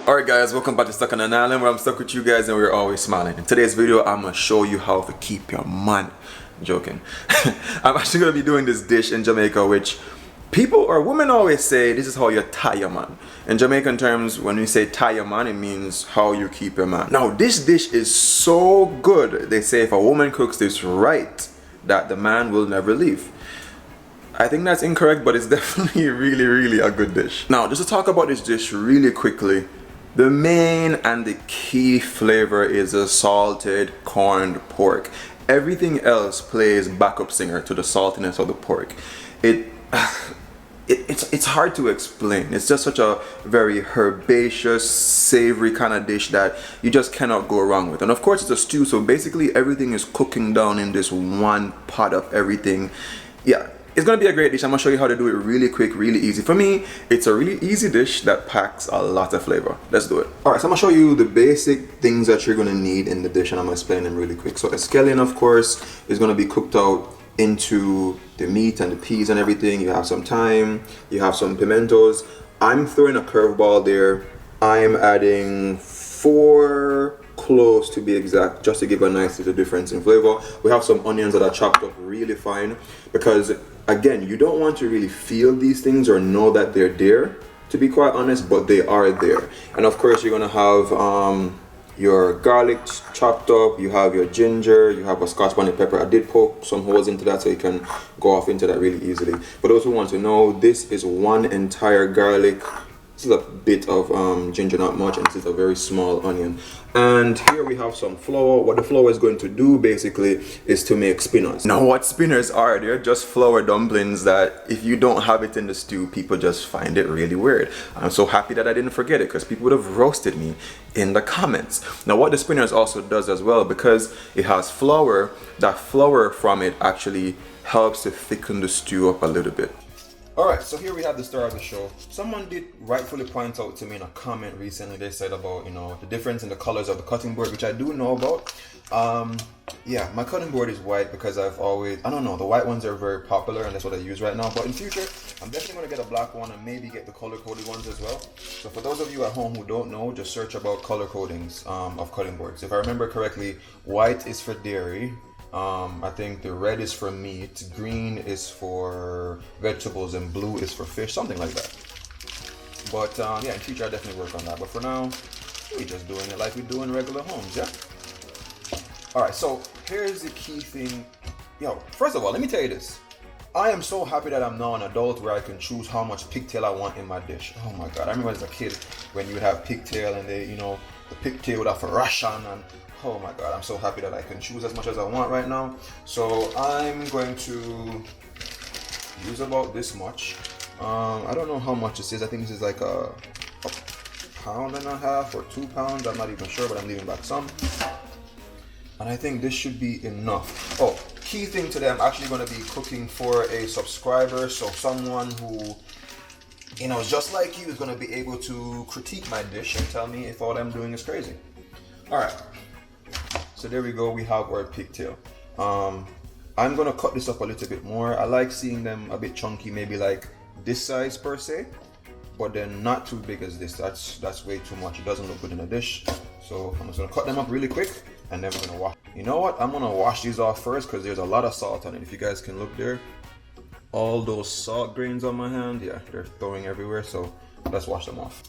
Alright guys, welcome back to Stuck on an Island, where I'm stuck with you guys and we're always smiling. In today's video, I'm going to show you how to keep your man. I'm joking. I'm actually going to be doing this dish in Jamaica, which people or women always say this is how you tie your man. In Jamaican terms, when we say tie your man, it means how you keep your man. Now this dish is so good, they say if a woman cooks this right, that the man will never leave. I think that's incorrect, but it's definitely really a good dish. Now just to talk about this dish really quickly, the main and the key flavor is a salted corned pork. Everything else plays backup singer to the saltiness of the pork. It's hard to explain. It's just such a very herbaceous, savory kind of dish that you just cannot go wrong with. And of course it's a stew, so basically everything is cooking down in this one pot of everything. Yeah. It's gonna be a great dish. I'm gonna show you how to do it really quick, really easy. For me, it's a really easy dish that packs a lot of flavor. Let's do it. Alright, so I'm gonna show you the basic things that you're gonna need in the dish, and I'm gonna explain them really quick. So Escellion, of course, is gonna be cooked out into the meat and the peas and everything. You have some thyme, you have some pimentos. I'm throwing a curveball there. I'm adding 4 cloves to be exact, just to give a nice little difference in flavor. We have some onions that are chopped up really fine, because again, you don't want to really feel these things or know that they're there, to be quite honest, but they are there. And of course you're gonna have your garlic chopped up, you have your ginger, you have a Scotch bonnet pepper. I did poke some holes into that so you can go off into that really easily. For those who want to know, this is 1 entire garlic. This is a bit of ginger, not much, and this is a very small onion. And here we have some flour. What the flour is going to do basically is to make spinners. Now what spinners are, they're just flour dumplings that if you don't have it in the stew, people just find it really weird. I'm so happy that I didn't forget it, because people would have roasted me in the comments. Now what the spinners also does as well, because it has flour, that flour from it actually helps to thicken the stew up a little bit. Alright, so here we have the star of the show. Someone did rightfully point out to me in a comment recently, they said about, you know, the difference in the colors of the cutting board, which I do know about. Yeah, my cutting board is white because I don't know, the white ones are very popular and that's what I use right now. But in future, I'm definitely going to get a black one and maybe get the color-coded ones as well. So for those of you at home who don't know, just search about color codings of cutting boards. If I remember correctly, white is for dairy. I think the red is for meat, green is for vegetables, and blue is for fish, something like that. But yeah, in future I definitely work on that. But for now, we're just doing it like we do in regular homes, yeah? Alright, so here's the key thing. Yo, first of all, let me tell you this. I am so happy that I'm now an adult where I can choose how much pigtail I want in my dish. Oh my god, I remember as a kid when you would have pigtail and they, you know, the pigtail would have a ration, and oh my god, I'm so happy that I can choose as much as I want right now. So I'm going to use about this much. I don't know how much this is. I think this is like a pound and a half or 2 pounds. I'm not even sure, but I'm leaving back some. And I think this should be enough. Oh, key thing today, I'm actually going to be cooking for a subscriber. So someone who, you know, is just like you, is going to be able to critique my dish and tell me if all I'm doing is crazy. Alright. So there we go, we have our pigtail. I'm gonna cut this up a little bit more. I like seeing them a bit chunky, maybe like this size per se, but then not too big as this. That's way too much. It doesn't look good in a dish. So I'm just gonna cut them up really quick and then we're gonna wash. You know what? I'm gonna wash these off first because there's a lot of salt on it. If you guys can look there, all those salt grains on my hand, yeah, they're throwing everywhere. So let's wash them off.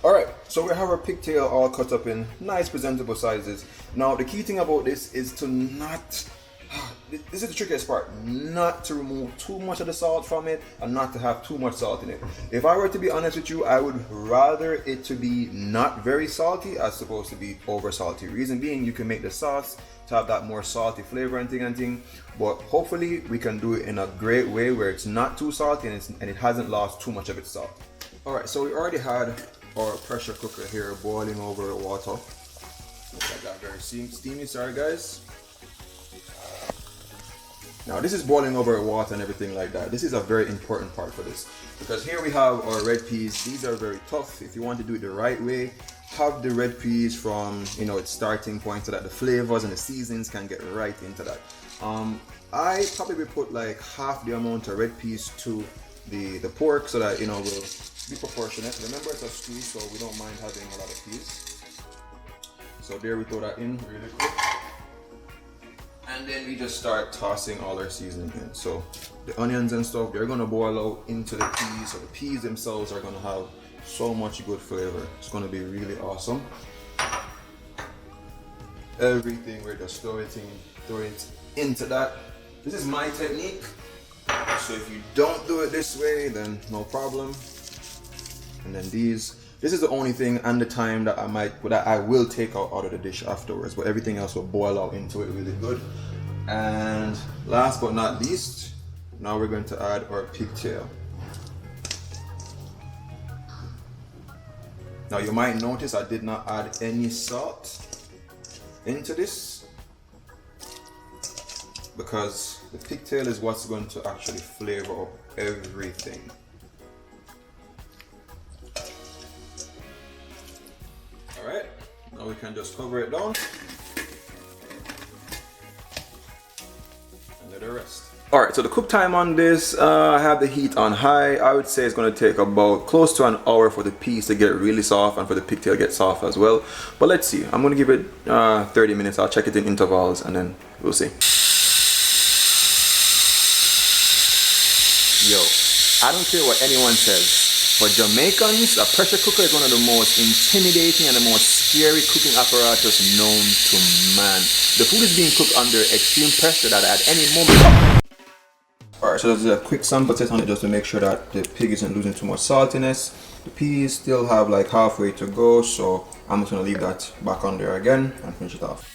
Alright, so we have our pigtail all cut up in nice presentable sizes. Now the key thing about this is to not, this is the trickiest part, not to remove too much of the salt from it and not to have too much salt in it. If I were to be honest with you, I would rather it to be not very salty as opposed to be over salty. Reason being, you can make the sauce to have that more salty flavor and thing, but hopefully we can do it in a great way where it's not too salty and it hasn't lost too much of its salt. Alright, so we already had our pressure cooker here boiling over water. Looks like that, very steamy, sorry guys. Now this is boiling over water and everything like that. This is a very important part for this, because here we have our red peas. These are very tough. If you want to do it the right way, have the red peas from, you know, its starting point so that the flavors and the seasonings can get right into that. I probably put like half the amount of red peas to the pork so that, you know, will be proportionate. Remember, it's a stew, so we don't mind having a lot of peas. So there, we throw that in really quick. And then we just start tossing all our seasoning in. So the onions and stuff, they're gonna boil out into the peas. So the peas themselves are gonna have so much good flavor. It's gonna be really awesome. Everything, we're just throw it into that. This is my technique. So if you don't do it this way, then no problem. And then this is the only thing and the time that I will take out of the dish afterwards, but everything else will boil out into it really good. And last but not least, now we're going to add our pigtail. Now you might notice I did not add any salt into this because the pigtail is what's going to actually flavor up everything. Alright, now we can just cover it down and let it rest. Alright, so the cook time on this, I have the heat on high. I would say it's going to take about close to an hour for the peas to get really soft and for the pigtail to get soft as well. But let's see, I'm going to give it 30 minutes. I'll check it in intervals and then we'll see. Yo, I don't care what anyone says. For Jamaicans, a pressure cooker is one of the most intimidating and the most scary cooking apparatus known to man. The food is being cooked under extreme pressure that at any moment... Alright, so there's a quick sample test on it just to make sure that the pig isn't losing too much saltiness. The peas still have like halfway to go, so I'm just going to leave that back on there again and finish it off.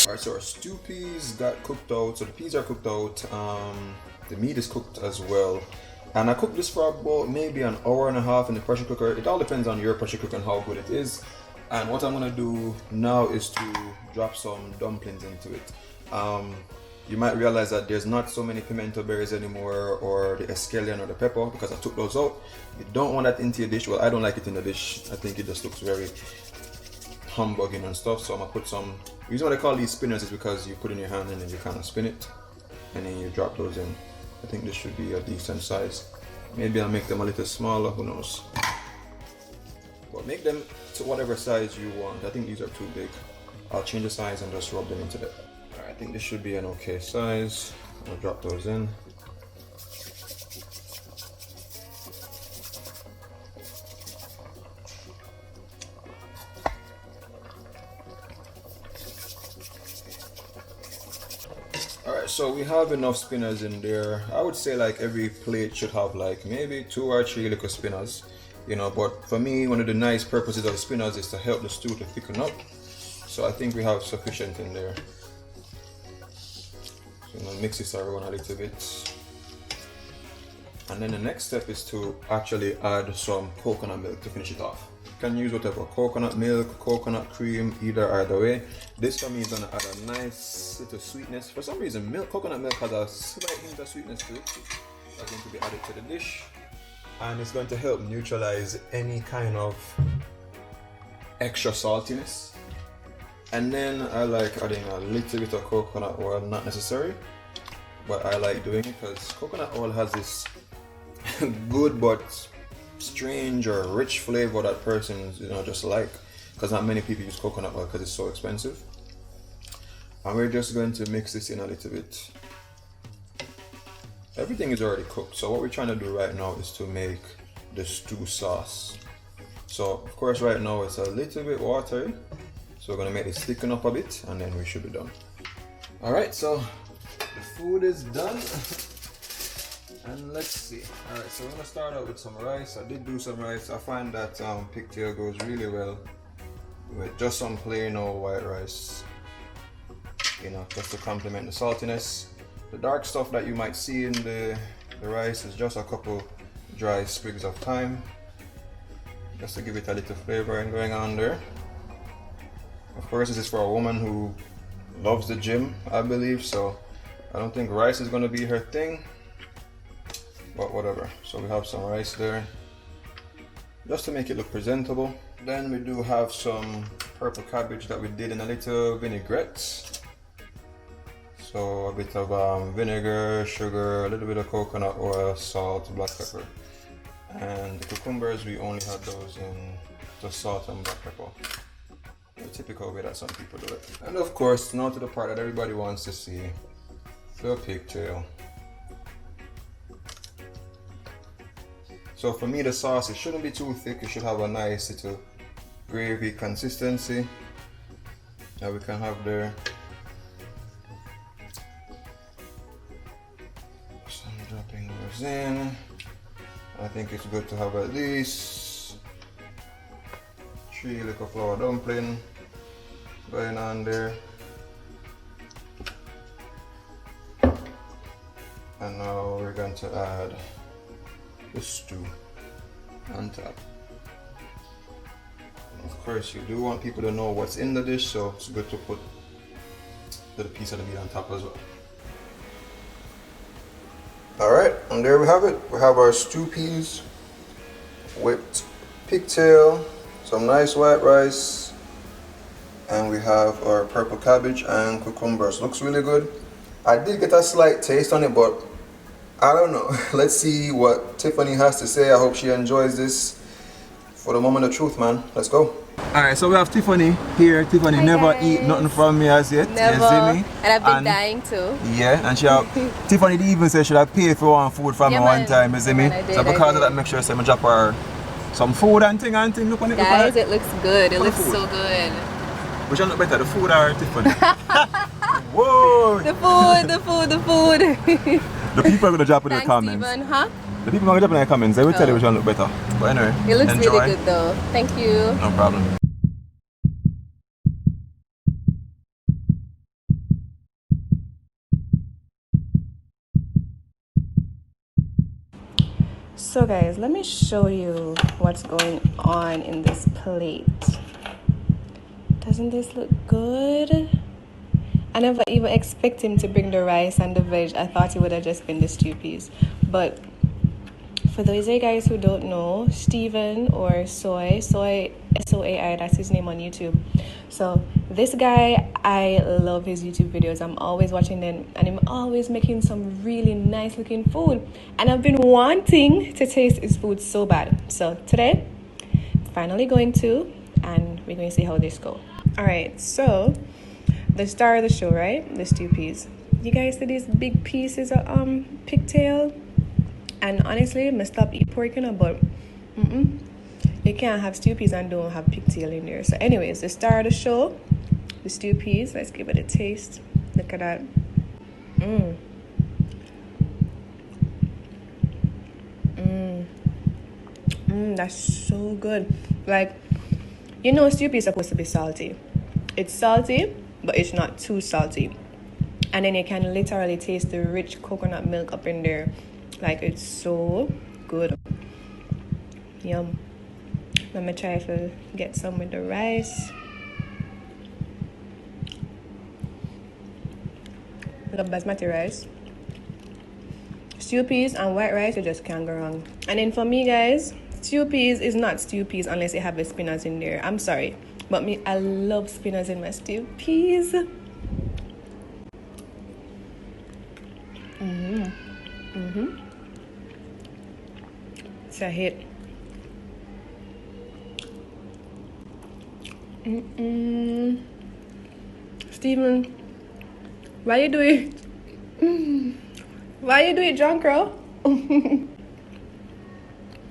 Alright, so our stew peas got cooked out. So the peas are cooked out. The meat is cooked as well. And I cooked this for about maybe an hour and a half in the pressure cooker. It all depends on your pressure cooker and how good it is. And what I'm gonna do now is to drop some dumplings into it. You might realize that there's not so many pimento berries anymore, or the escellion or the pepper, because I took those out. You don't want that into your dish. Well, I don't like it in the dish. I think it just looks very humbugging and stuff. So I'm gonna put some, the reason why they call these spinners is because you put in your hand and then you kind of spin it and then you drop those in. I think this should be a decent size. Maybe I'll make them a little smaller, who knows. But make them to whatever size you want. I think these are too big. I'll change the size and just rub them into that. Alright, I think this should be an okay size. I'll drop those in. Alright, so we have enough spinners in there. I would say like every plate should have like maybe 2 or 3 little spinners. You know, but for me, one of the nice purposes of the spinners is to help the stew to thicken up. So I think we have sufficient in there. So I'm gonna mix this around a little bit. And then the next step is to actually add some coconut milk to finish it off. You can use whatever, coconut milk, coconut cream, either way. This for me is gonna add a nice little sweetness. For some reason, coconut milk has a slight hint of sweetness to it. That's going to be added to the dish. And it's going to help neutralize any kind of extra saltiness. And then I like adding a little bit of coconut oil, not necessary, but I like doing it because coconut oil has this good but strange or rich flavor that persons, you know, just like, because not many people use coconut oil because it's so expensive. And we're just going to mix this in a little bit. Everything is already cooked, so what we're trying to do right now is to make the stew sauce. So of course right now it's a little bit watery, so we're going to make this thicken up a bit and then we should be done. Alright, so the food is done. And let's see. Alright, so we're going to start out with some rice. I did do some rice. I find that pigtail goes really well with just some plain old white rice, you know, just to complement the saltiness. The dark stuff that you might see in the rice is just a couple dry sprigs of thyme, just to give it a little flavor and going on there. Of course, this is for a woman who loves the gym, I believe, so I don't think rice is going to be her thing, but whatever. So we have some rice there, just to make it look presentable. Then we do have some purple cabbage that we did in a little vinaigrette. So a bit of vinegar, sugar, a little bit of coconut oil, salt, black pepper. And the cucumbers, we only had those in just salt and black pepper. The typical way that some people do it. And of course, now to the part that everybody wants to see, the pigtail. So for me, the sauce, it shouldn't be too thick. It should have a nice little gravy consistency that we can have there. So I'm dropping those in. I think it's good to have at least 3 little flour dumpling going on there. And now we're going to add the stew on top. Of course, you do want people to know what's in the dish, so it's good to put the piece of the meat on top as well. Alright, and there we have it. We have our stew peas with pigtail, some nice white rice, and we have our purple cabbage and cucumbers. Looks really good. I did get a slight taste on it, but I don't know. Let's see what Tiffany has to say. I hope she enjoys this. For the moment of truth, man. Let's go. Alright, so we have Tiffany here. Tiffany Hi never guys. eat nothing from me as yet. Never. You see me? And I've been dying too. Yeah, and she have, Tiffany did even say she have paid for one food from me one time, you see me? Man, So because of that, make sure I say I drop her some food and thing. Look on it. Guys, it looks good. It What looks the food? so good. Which one look better, the food or Tiffany? Whoa! The food, the food, the food. The people are going to drop in the Thanks, comments. Steven, huh? The people are going to drop in the comments. They will tell you which one look better. But anyway, It looks enjoy. really good though. Thank you. No problem. So guys, let me show you what's going on in this plate. Doesn't this look good? I never even expect him to bring the rice and the veg. I thought it would have just been the stew peas. But for those of you guys who don't know, Steven or Soai, Soai, that's his name on YouTube. So this guy, I love his YouTube videos. I'm always watching them and I'm always making some really nice looking food. And I've been wanting to taste his food so bad. So today, finally going to, and we're going to see how this goes. All right, so the star of the show, right? The stew peas. You guys see these big pieces of pigtail? And honestly, I stop eat pork, you know, but you can't have stew peas and don't have pigtail in there. So anyways, the star of the show, the stew peas. Let's give it a taste. Look at that. That's so good. Like, you know, stew peas are supposed to be salty. It's salty, but it's not too salty. And then you can literally taste the rich coconut milk up in there. Like, it's so good. Yum. Let me try to get some with the rice. The basmati rice. Stew peas and white rice, you just can't go wrong. And then for me, guys, stew peas is not stew peas unless you have the spinach in there. I'm sorry. But I love spinach in my stew. Peas. It's a hit. Steven, why you do it? Why you do it, drunk girl?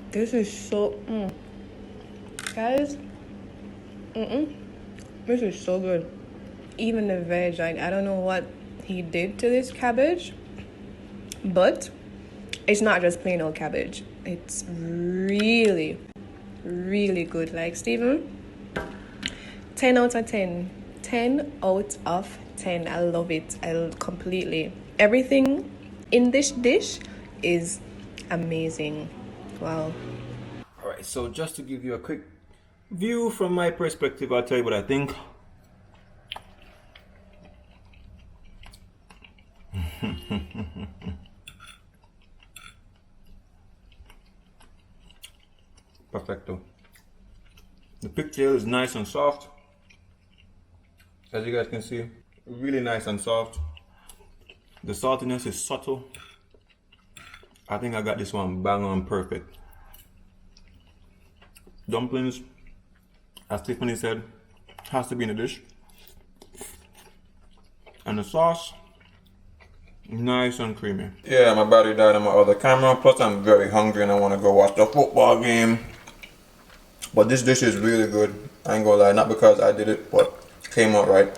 This is so guys. This is so good. Even the veg, like, I don't know what he did to this cabbage, but it's not just plain old cabbage. It's really, really good. Like, Steven, 10 out of 10. 10 out of 10. I love it. Completely. Everything in this dish is amazing. Wow. Alright, so just to give you a quick view from my perspective, I'll tell you what I think. Perfecto. The pigtail is nice and soft. As you guys can see, really nice and soft. The saltiness is subtle. I think I got this one bang on perfect. Dumplings, as Tiffany said, has to be in the dish. And the sauce, nice and creamy. Yeah, my battery died on my other camera, plus I'm very hungry and I want to go watch the football game. But this dish is really good. I ain't gonna lie, not because I did it, but it came out right.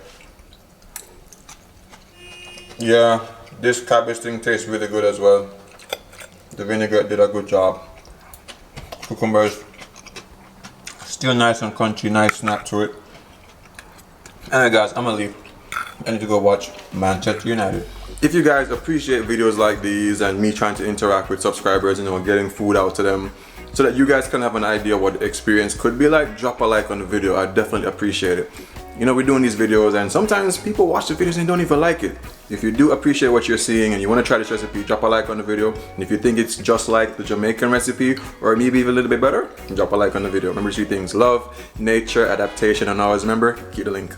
Yeah, this cabbage thing tastes really good as well. The vinegar did a good job. Cucumbers, still nice and crunchy, nice snap to it. Alright guys, I'm gonna leave. I need to go watch Manchester United. If you guys appreciate videos like these and me trying to interact with subscribers, you know, getting food out to them, so that you guys can have an idea what the experience could be like, drop a like on the video. I definitely appreciate it. You know, we're doing these videos and sometimes people watch the videos and don't even like it. If you do appreciate what you're seeing and you want to try this recipe, drop a like on the video. And if you think it's just like the Jamaican recipe or maybe even a little bit better, drop a like on the video. Remember 3 things: love, nature, adaptation, and always remember, keep the link.